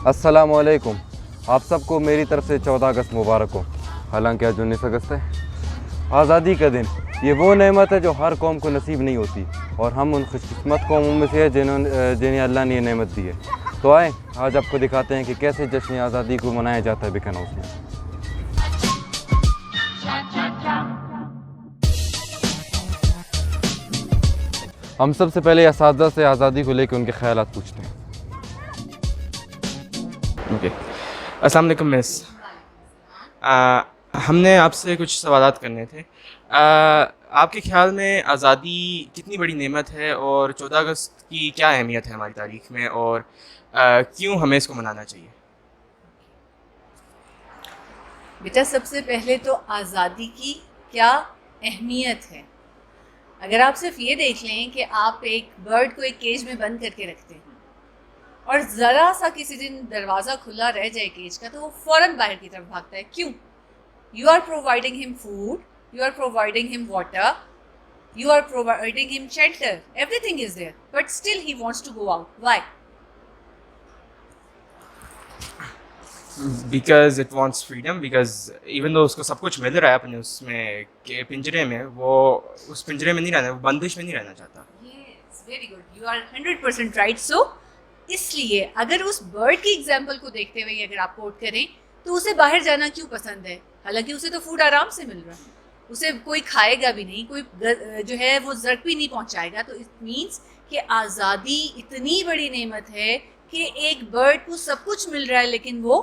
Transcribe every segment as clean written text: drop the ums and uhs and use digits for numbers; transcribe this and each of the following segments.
السلام علیکم. آپ سب کو میری طرف سے 14 اگست مبارک ہو. حالانکہ آج 19 اگست ہے، آزادی کا دن. یہ وہ نعمت ہے جو ہر قوم کو نصیب نہیں ہوتی، اور ہم ان خوش قسمت قوموں میں سے ہیں جنہیں اللہ نے یہ نعمت دی ہے. تو آئیں آج آپ کو دکھاتے ہیں کہ کیسے جشن آزادی کو منایا جاتا ہے بیکن ہاؤس میں. ہم سب سے پہلے اساتذہ سے آزادی کو لے کے ان کے خیالات پوچھتے ہیں. اوکے، السلام علیکم مس. ہم نے آپ سے کچھ سوالات کرنے تھے. آپ کے خیال میں آزادی کتنی بڑی نعمت ہے، اور 14 اگست کی کیا اہمیت ہے ہماری تاریخ میں، اور کیوں ہمیں اس کو منانا چاہیے؟ بیٹا، سب سے پہلے تو آزادی کی کیا اہمیت ہے. اگر آپ صرف یہ دیکھ لیں کہ آپ ایک برڈ کو ایک کیج میں بند کر کے رکھتے ہیں اور ذرا سا کسی دن دروازہ کھلا رہ جائے کیج کا تو وہ فوراً باہر کی طرف بھاگتا ہے. کیوں؟ You are providing him food, you are providing him water, you are providing him shelter, everything is there, but still he wants to go out. Why? Because it wants freedom. Because even though اس کو سب کچھ مل رہا ہے اپنے اس میں کہ پنجرے میں، وہ اس پنجرے میں نہیں رہنا، وہ بندش میں نہیں رہنا چاہتا. Yes, very good. You are 100% right. So, اس لیے اگر اس برڈ کی ایگزامپل کو دیکھتے ہوئے اگر آپ کوٹ کریں تو اسے باہر جانا کیوں پسند ہے؟ حالانکہ اسے تو فوڈ آرام سے مل رہا ہے، اسے کوئی کھائے گا بھی نہیں، کوئی جو ہے وہ زرق بھی نہیں پہنچائے گا. تو اٹ مینس کہ آزادی اتنی بڑی نعمت ہے کہ ایک برڈ کو سب کچھ مل رہا ہے لیکن وہ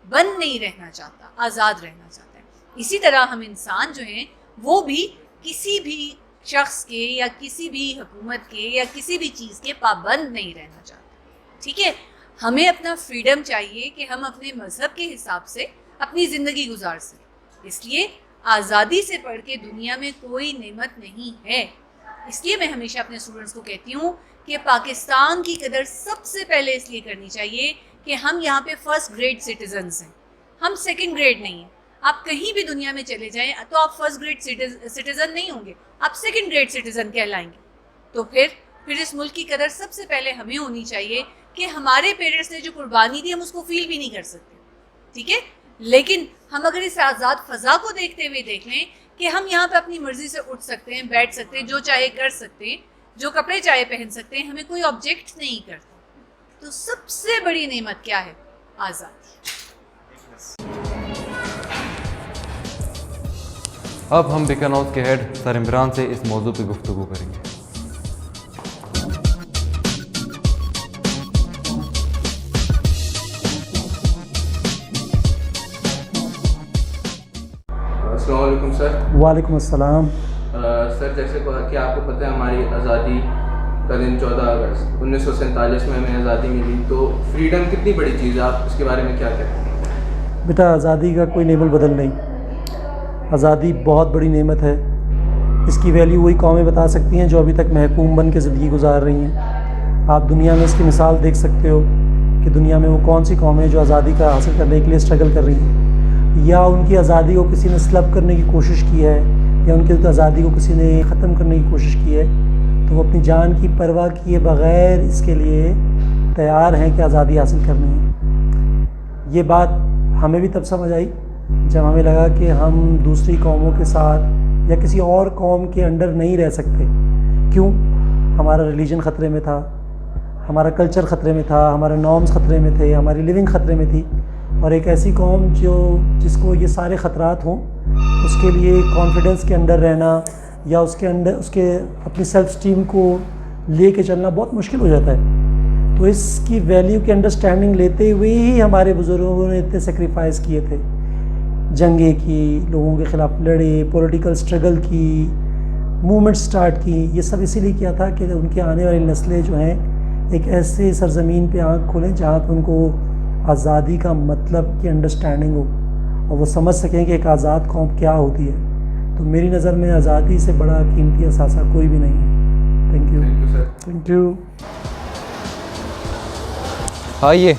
بند نہیں رہنا چاہتا، آزاد رہنا چاہتا ہے. اسی طرح ہم انسان جو ہیں وہ بھی کسی بھی شخص کے یا کسی بھی حکومت کے یا کسی بھی چیز کے پابند نہیں رہنا چاہتے. ٹھیک ہے، ہمیں اپنا فریڈم چاہیے کہ ہم اپنے مذہب کے حساب سے اپنی زندگی گزار سکیں. اس لیے آزادی سے بڑھ کے دنیا میں کوئی نعمت نہیں ہے. اس لیے میں ہمیشہ اپنے اسٹوڈنٹس کو کہتی ہوں کہ پاکستان کی قدر سب سے پہلے اس لیے کرنی چاہیے کہ ہم یہاں پہ فرسٹ گریڈ سٹیزنز ہیں، ہم سیکنڈ گریڈ نہیں ہیں. آپ کہیں بھی دنیا میں چلے جائیں تو آپ فرسٹ گریڈ سٹیزن نہیں ہوں گے، آپ سیکنڈ گریڈ سٹیزن کہلائیں گے. تو پھر اس ملک کی قدر سب سے پہلے ہمیں ہونی چاہیے کہ ہمارے پیرنٹس نے جو قربانی دی ہم اس کو فیل بھی نہیں کر سکتے. ٹھیک ہے، لیکن ہم اگر اس آزاد فضا کو دیکھتے ہوئے دیکھ لیں کہ ہم یہاں پہ اپنی مرضی سے اٹھ سکتے ہیں، بیٹھ سکتے ہیں، جو چاہے کر سکتے ہیں، جو کپڑے چاہے پہن سکتے ہیں، ہمیں کوئی آبجیکٹ نہیں کرتا. تو سب سے بڑی نعمت کیا ہے؟ آزادی. اب ہم بیکن ہاؤس کے ہیڈ سر عمران سے اس موضوع پہ گفتگو کریں گے. السلام علیکم سر. وعلیکم السلام. سر، جیسے کہ آپ کو پتہ ہے ہماری آزادی کا دن 14 اگست 1947 میں ہمیں آزادی ملی. تو فریڈم کتنی بڑی چیز ہے، آپ اس کے بارے میں کیا کہتے ہیں؟ بیٹا، آزادی کا کوئی نعمت بدل نہیں. آزادی بہت بڑی نعمت ہے. اس کی ویلیو وہی قومیں بتا سکتی ہیں جو ابھی تک محکوم بن کے زندگی گزار رہی ہیں. آپ دنیا میں اس کی مثال دیکھ سکتے ہو کہ دنیا میں وہ کون سی قومیں جو آزادی کا حاصل کرنے کے لیے اسٹرگل کر رہی ہیں، یا ان کی آزادی کو کسی نے سلب کرنے کی کوشش کی ہے، یا ان کی آزادی کو کسی نے ختم کرنے کی کوشش کی ہے، تو وہ اپنی جان کی پرواہ کیے بغیر اس کے لیے تیار ہیں کہ آزادی حاصل کرنی ہے. یہ بات ہمیں بھی تب سمجھ آئی جب ہمیں لگا کہ ہم دوسری قوموں کے ساتھ یا کسی اور قوم کے انڈر نہیں رہ سکتے. کیوں؟ ہمارا ریلیجن خطرے میں تھا، ہمارا کلچر خطرے میں تھا، ہمارے نارمز خطرے میں تھے، ہماری لیونگ خطرے میں تھی. اور ایک ایسی قوم جس کو یہ سارے خطرات ہوں، اس کے لیے کانفیڈنس کے انڈر رہنا یا اس کے اپنی سیلف اسٹیم کو لے کے چلنا بہت مشکل ہو جاتا ہے. تو اس کی ویلیو کی انڈرسٹینڈنگ لیتے ہوئے ہی ہمارے بزرگوں نے اتنے سیکریفائس کیے تھے. جنگیں کی، لوگوں کے خلاف لڑے، پولیٹیکل سٹرگل کی، موومنٹ سٹارٹ کی. یہ سب اسی لیے کیا تھا کہ ان کی آنے والی نسلیں جو ہیں ایک ایسے سرزمین پہ آنکھ کھولیں جہاں پہ ان کو آزادی کا مطلب کی انڈرسٹینڈنگ ہو اور وہ سمجھ سکیں کہ ایک آزاد قوم کیا ہوتی ہے. تو میری نظر میں آزادی سے بڑا قیمتی اثاثہ کوئی بھی نہیں ہے. Thank you sir. Thank you. آئیے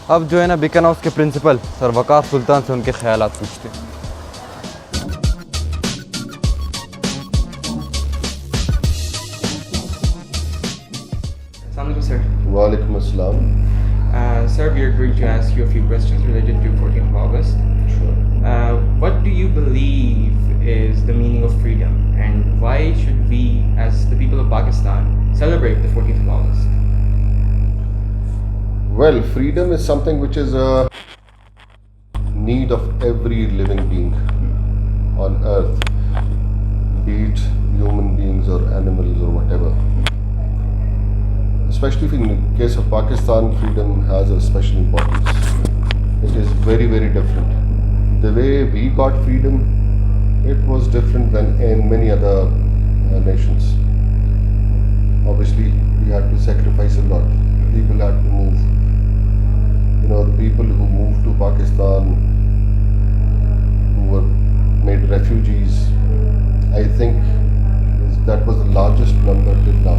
اب جو ہے نا بیکن ہاؤس کے پرنسپل سر وقار سلطان سے ان کے خیالات پوچھتے ہیں. السلام علیکم سر. وعلیکم السلام. Sir, we are going to ask you a few questions related to 14th of August. Sure. What do you believe is the meaning of freedom, and why should we, as the people of Pakistan, celebrate the 14th of August? Well, freedom is something which is a need of every living being on earth, be it human beings or animals or whatever. Especially in the case of Pakistan, freedom has a special importance. It is very, very different. The way we got freedom, it was different than in many other nations. Obviously, we had to sacrifice a lot. People had to move. You know, the people who moved to Pakistan, who were made refugees, I think that was the largest number till now.